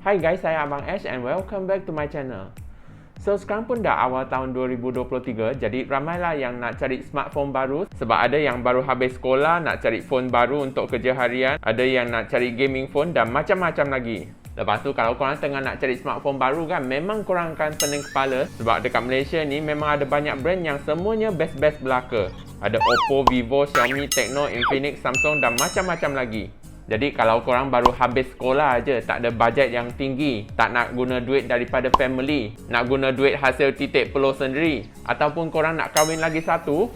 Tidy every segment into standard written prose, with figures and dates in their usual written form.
Hi guys, saya Abang Ash and welcome back to my channel. So sekarang pun dah awal tahun 2023, jadi ramailah yang nak cari smartphone baru sebab ada yang baru habis sekolah nak cari phone baru untuk kerja harian, ada yang nak cari gaming phone dan macam-macam lagi. Lepas tu kalau korang tengah nak cari smartphone baru kan, memang korang akan pening kepala sebab dekat Malaysia ni memang ada banyak brand yang semuanya best-best belaka. Ada Oppo, Vivo, Xiaomi, Tecno, Infinix, Samsung dan macam-macam lagi. Jadi kalau korang baru habis sekolah aja, tak ada bajet yang tinggi, tak nak guna duit daripada family, nak guna duit hasil titik peluh sendiri, ataupun korang nak kahwin lagi satu,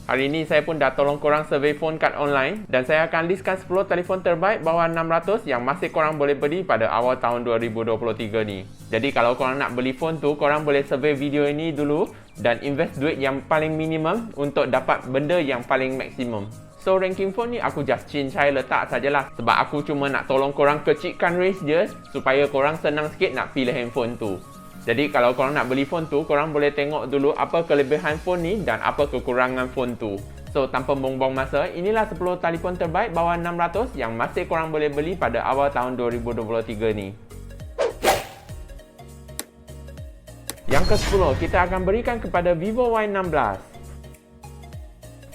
hari ni saya pun dah tolong korang survey phone kat online dan saya akan listkan 10 telefon terbaik bawah 600 yang masih korang boleh beli pada awal tahun 2023 ni. Jadi kalau korang nak beli phone tu, korang boleh survey video ini dulu dan invest duit yang paling minimum untuk dapat benda yang paling maksimum. So ranking phone ni aku just cincai letak sajalah sebab aku cuma nak tolong korang kecilkan range je supaya korang senang sikit nak pilih handphone tu. Jadi kalau korang nak beli phone tu, korang boleh tengok dulu apa kelebihan phone ni dan apa kekurangan phone tu. So tanpa buang-buang masa, inilah 10 telefon terbaik bawah 600 yang masih korang boleh beli pada awal tahun 2023 ni. Yang ke-10, kita akan berikan kepada Vivo Y16.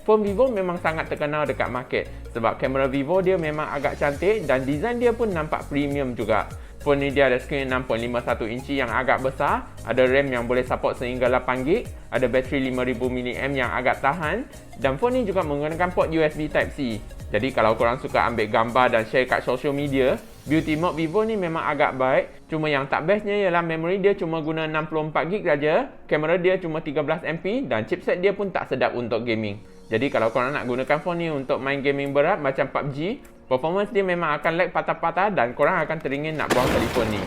Phone Vivo memang sangat terkenal dekat market sebab kamera Vivo dia memang agak cantik dan design dia pun nampak premium juga. Phone ni dia ada skrin 6.51 inci yang agak besar, ada RAM yang boleh support sehingga 8GB, ada bateri 5000mAh yang agak tahan dan phone ni juga menggunakan port USB Type-C. Jadi kalau korang suka ambil gambar dan share kat social media, beauty mode Vivo ni memang agak baik. Cuma yang tak bestnya ialah memory dia cuma guna 64GB saja, kamera dia cuma 13MP dan chipset dia pun tak sedap untuk gaming. Jadi kalau korang nak gunakan phone ni untuk main gaming berat macam PUBG, performance dia memang akan lag patah-patah dan korang akan teringin nak buang telefon ni.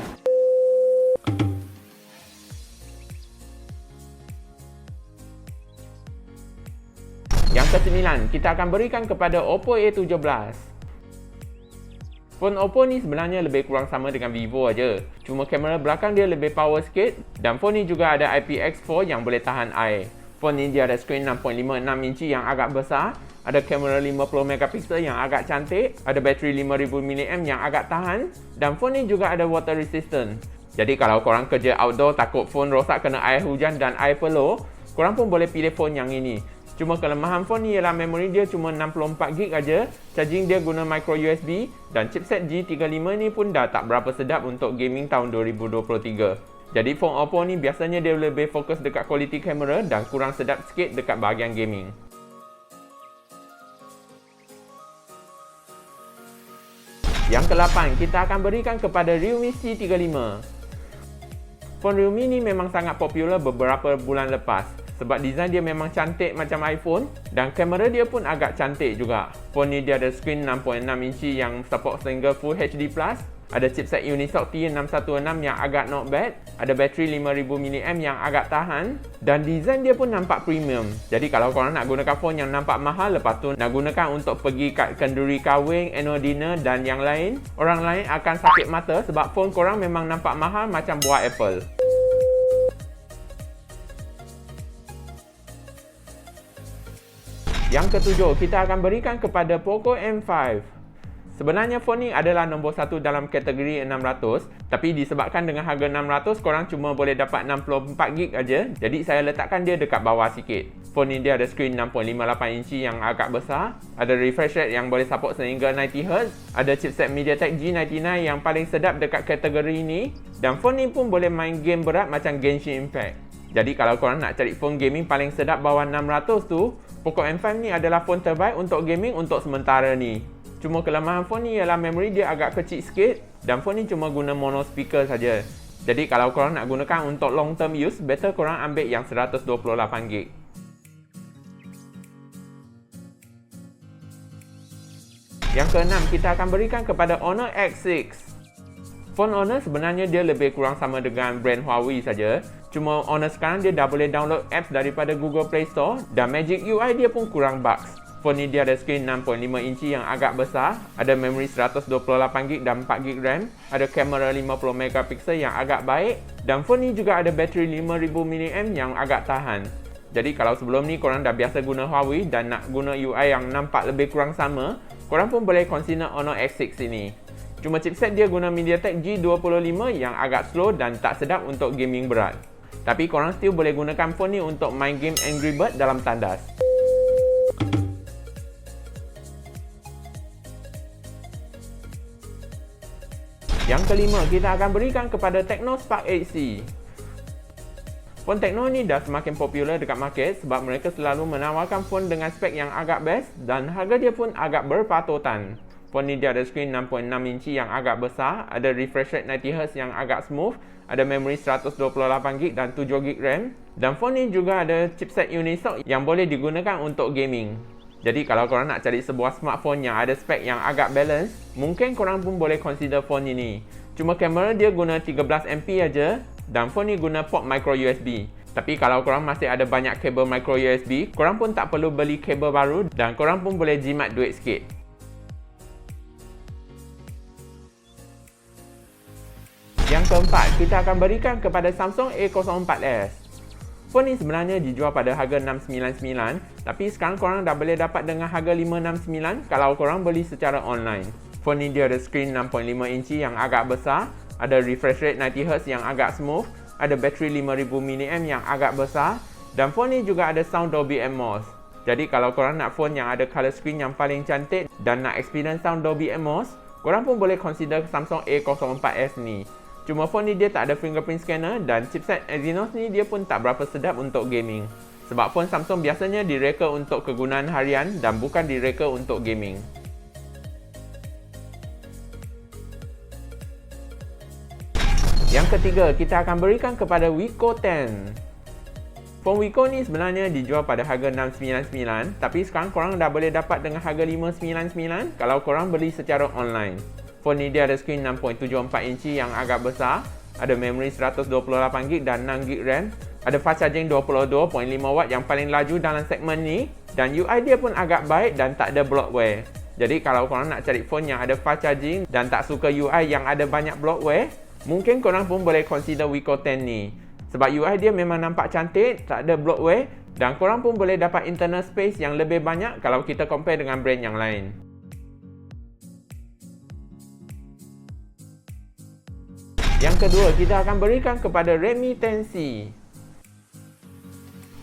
Yang ke-9, kita akan berikan kepada Oppo A17. Phone Oppo ni sebenarnya lebih kurang sama dengan Vivo aja. Cuma kamera belakang dia lebih power sikit dan phone ni juga ada IPX4 yang boleh tahan air. Phone ni dia ada skrin 6.56 inci yang agak besar, ada kamera 50MP yang agak cantik, ada bateri 5000mAh yang agak tahan dan phone ni juga ada water resistant. Jadi kalau korang kerja outdoor takut phone rosak kena air hujan dan air peluh, korang pun boleh pilih phone yang ini. Cuma kelemahan phone ni ialah memory dia cuma 64GB aja, charging dia guna micro USB dan chipset G35 ni pun dah tak berapa sedap untuk gaming tahun 2023. Jadi phone Oppo ni biasanya dia lebih fokus dekat quality kamera dan kurang sedap sikit dekat bahagian gaming. Yang ke-8, kita akan berikan kepada Realme C35. Phone Realme ni memang sangat popular beberapa bulan lepas sebab design dia memang cantik macam iPhone dan kamera dia pun agak cantik juga. Phone ni dia ada skrin 6.6 inci yang support sehingga Full HD+, ada chipset Unisoc T616 yang agak not bad, ada bateri 5000mAh yang agak tahan dan design dia pun nampak premium. Jadi kalau korang nak gunakan phone yang nampak mahal, lepas tu nak gunakan untuk pergi kat kenduri kahwin, annual dinner dan yang lain, orang lain akan sakit mata sebab phone korang memang nampak mahal macam buah Apple. Yang ke-7, kita akan berikan kepada Poco M5. Sebenarnya phone ni adalah nombor 1 dalam kategori 600, tapi disebabkan dengan harga 600 korang cuma boleh dapat 64GB aja, jadi saya letakkan dia dekat bawah sikit. Phone ni dia ada skrin 6.58 inci yang agak besar, ada refresh rate yang boleh support sehingga 90Hz, ada chipset MediaTek G99 yang paling sedap dekat kategori ini dan phone ni pun boleh main game berat macam Genshin Impact. Jadi kalau korang nak cari phone gaming paling sedap bawah 600 tu, Poco M5 ni adalah phone terbaik untuk gaming untuk sementara ni. Cuma kelemahan phone ni ialah memory dia agak kecil sikit dan phone ni cuma guna mono speaker saja. Jadi kalau korang nak gunakan untuk long term use, better korang ambil yang 128GB. Yang ke-6, kita akan berikan kepada Honor X6. Phone Honor sebenarnya dia lebih kurang sama dengan brand Huawei saja. Cuma Honor sekarang dia dah boleh download apps daripada Google Play Store dan Magic UI dia pun kurang bugs. Phone ni dia ada skrin 6.5 inci yang agak besar, ada memory 128GB dan 4GB RAM, ada kamera 50MP yang agak baik dan phone ni juga ada bateri 5000mAh yang agak tahan. Jadi kalau sebelum ni korang dah biasa guna Huawei dan nak guna UI yang nampak lebih kurang sama, korang pun boleh consider Honor X6 ini. Cuma chipset dia guna MediaTek G25 yang agak slow dan tak sedap untuk gaming berat. Tapi korang still boleh gunakan phone ni untuk main game Angry Bird dalam tandas. Yang kelima, kita akan berikan kepada Tecno Spark 8C. Phone Tecno ni dah semakin popular dekat market sebab mereka selalu menawarkan phone dengan spek yang agak best dan harga dia pun agak berpatutan. Phone ni dia ada skrin 6.6 inci yang agak besar, ada refresh rate 90Hz yang agak smooth, ada memori 128GB dan 7GB RAM, dan phone ni juga ada chipset Unisoc yang boleh digunakan untuk gaming. Jadi kalau korang nak cari sebuah smartphone yang ada spek yang agak balance, mungkin korang pun boleh consider phone ini. Cuma kamera dia guna 13MP aja dan phone ni guna port micro USB. Tapi kalau korang masih ada banyak kabel micro USB, korang pun tak perlu beli kabel baru dan korang pun boleh jimat duit sikit. Yang keempat, kita akan berikan kepada Samsung A04s. Phone ni sebenarnya dijual pada harga RM699, tapi sekarang korang dah boleh dapat dengan harga RM569 kalau korang beli secara online. Phone ni dia ada skrin 6.5 inci yang agak besar, ada refresh rate 90Hz yang agak smooth, ada bateri 5000 mAh yang agak besar, dan phone ni juga ada sound Dolby Atmos. Jadi kalau korang nak phone yang ada color screen yang paling cantik dan nak experience sound Dolby Atmos, korang pun boleh consider Samsung A04s ni. Cuma phone ni dia tak ada fingerprint scanner dan chipset Exynos ni dia pun tak berapa sedap untuk gaming. Sebab phone Samsung biasanya direka untuk kegunaan harian dan bukan direka untuk gaming. Yang ketiga, kita akan berikan kepada Wiko 10. Phone Wiko ni sebenarnya dijual pada harga RM699, tapi sekarang korang dah boleh dapat dengan harga RM599 kalau korang beli secara online. Phone ni dia ada skrin 6.74 inci yang agak besar, ada memori 128GB dan 6GB RAM, ada fast charging 22.5W yang paling laju dalam segmen ni, dan UI dia pun agak baik dan tak ada bloatware. Jadi kalau korang nak cari phone yang ada fast charging dan tak suka UI yang ada banyak bloatware, mungkin korang pun boleh consider Wiko 10 ni. Sebab UI dia memang nampak cantik, tak ada bloatware, dan korang pun boleh dapat internal space yang lebih banyak kalau kita compare dengan brand yang lain. Yang kedua, kita akan berikan kepada Redmi 10C.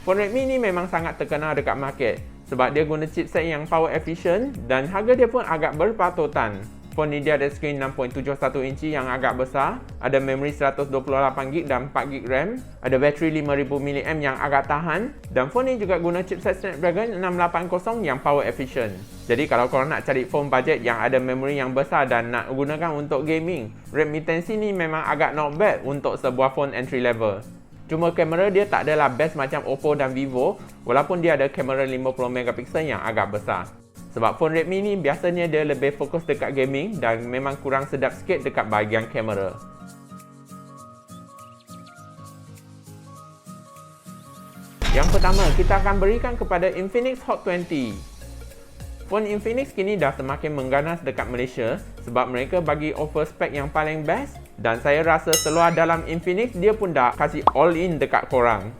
Phone Redmi ni memang sangat terkenal dekat market sebab dia guna chipset yang power efficient dan harga dia pun agak berpatutan. Phone ni dia ada skrin 6.71 inci yang agak besar, ada memori 128GB dan 4GB RAM, ada bateri 5000 mAh yang agak tahan, dan phone ni juga guna chipset Snapdragon 680 yang power efficient. Jadi kalau korang nak cari phone budget yang ada memori yang besar dan nak gunakan untuk gaming, Redmi 10C ni memang agak not bad untuk sebuah phone entry level. Cuma kamera dia tak adalah best macam Oppo dan Vivo, walaupun dia ada kamera 50MP yang agak besar. Sebab phone Redmi ni biasanya dia lebih fokus dekat gaming dan memang kurang sedap sikit dekat bahagian kamera. Yang pertama, kita akan berikan kepada Infinix Hot 20. Phone Infinix kini dah semakin mengganas dekat Malaysia sebab mereka bagi offer spek yang paling best dan saya rasa seluar dalam Infinix dia pun dah kasih all in dekat korang.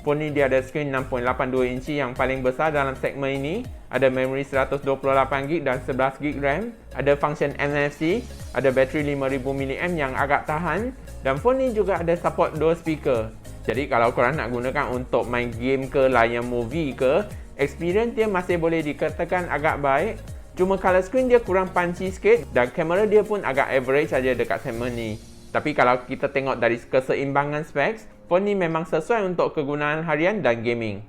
Phone ni dia ada skrin 6.82 inci yang paling besar dalam segmen ini, ada memori 128GB dan 11GB RAM, ada function NFC, ada bateri 5000 mAh yang agak tahan, dan phone ni juga ada support dual speaker. Jadi kalau korang nak gunakan untuk main game ke layan movie ke, experience dia masih boleh dikatakan agak baik. Cuma color screen dia kurang punchy sikit dan kamera dia pun agak average saja dekat segmen ni. Tapi kalau kita tengok dari keseimbangan specs, phone ni memang sesuai untuk kegunaan harian dan gaming.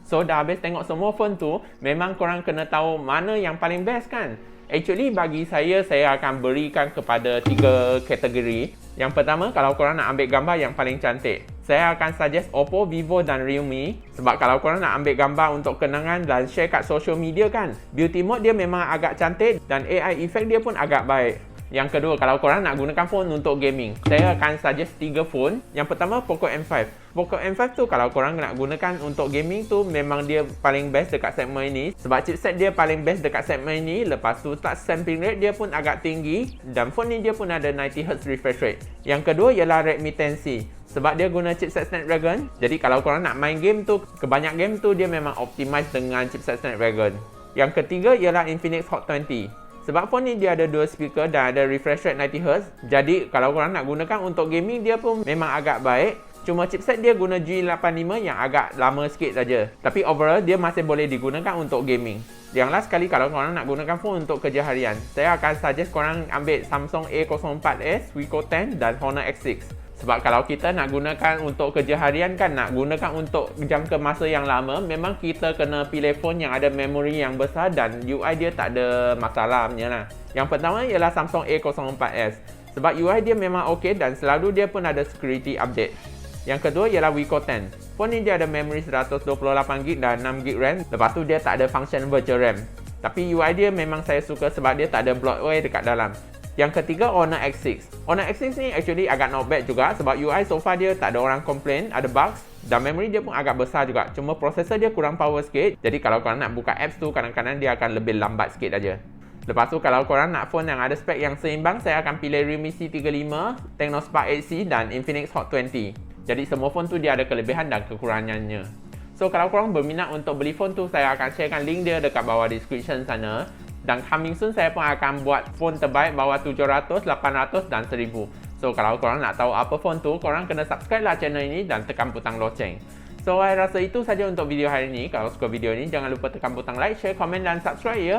So dah habis tengok semua phone tu, memang korang kena tahu mana yang paling best kan? Actually bagi saya akan berikan kepada 3 kategori. Yang pertama, kalau korang nak ambil gambar yang paling cantik, saya akan suggest Oppo, Vivo dan Realme. Sebab kalau korang nak ambil gambar untuk kenangan dan share kat social media kan, beauty mode dia memang agak cantik dan AI effect dia pun agak baik. Yang kedua, kalau korang nak gunakan phone untuk gaming, saya akan suggest 3 phone. Yang pertama, Poco M5. Poco M5 tu kalau korang nak gunakan untuk gaming tu memang dia paling best dekat segmen ini. Sebab chipset dia paling best dekat segmen ini. Lepas tu touch sampling rate dia pun agak tinggi dan phone ni dia pun ada 90Hz refresh rate. Yang kedua ialah Redmi 10C. sebab dia guna chipset Snapdragon. Jadi kalau korang nak main game tu, kebanyak game tu dia memang optimize dengan chipset Snapdragon. Yang ketiga ialah Infinix Hot 20. Sebab phone ni dia ada dual speaker dan ada refresh rate 90Hz. Jadi kalau korang nak gunakan untuk gaming, dia pun memang agak baik. Cuma chipset dia guna G85 yang agak lama sikit saja. Tapi overall dia masih boleh digunakan untuk gaming. Yang last sekali, kalau korang nak gunakan phone untuk kerja harian, saya akan suggest korang ambil Samsung A04s, Wiko 10 dan Honor X6. Sebab kalau kita nak gunakan untuk kerja harian kan, nak gunakan untuk jangka masa yang lama, memang kita kena pilih phone yang ada memori yang besar dan UI dia tak ada masalah punya lah. Yang pertama ialah Samsung A04s. Sebab UI dia memang ok dan selalu dia pun ada security update. Yang kedua ialah Wiko 10. Phone ni dia ada memori 128GB dan 6GB RAM. Lepas tu dia tak ada function virtual RAM. Tapi UI dia memang saya suka sebab dia tak ada bloatware dekat dalam. Yang ketiga, Honor X6. Honor X6 ni actually agak not bad juga sebab UI so far dia tak ada orang komplain, ada bugs dan memory dia pun agak besar juga. Cuma processor dia kurang power sikit. Jadi kalau korang nak buka apps tu, kadang-kadang dia akan lebih lambat sikit aja. Lepas tu kalau korang nak phone yang ada spek yang seimbang, saya akan pilih Realme C35, Technospark 8C dan Infinix Hot 20. Jadi semua phone tu dia ada kelebihan dan kekurangannya. So kalau korang berminat untuk beli phone tu, saya akan sharekan link dia dekat bawah description sana. Dan coming soon saya pun akan buat phone terbaik bawah 700, 800 dan 1000. So kalau korang nak tahu apa phone tu, korang kena subscribe lah channel ini dan tekan butang loceng. So saya rasa itu saja untuk video hari ini. Kalau suka video ini, jangan lupa tekan butang like, share, komen dan subscribe ya.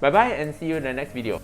Bye bye and see you in the next video.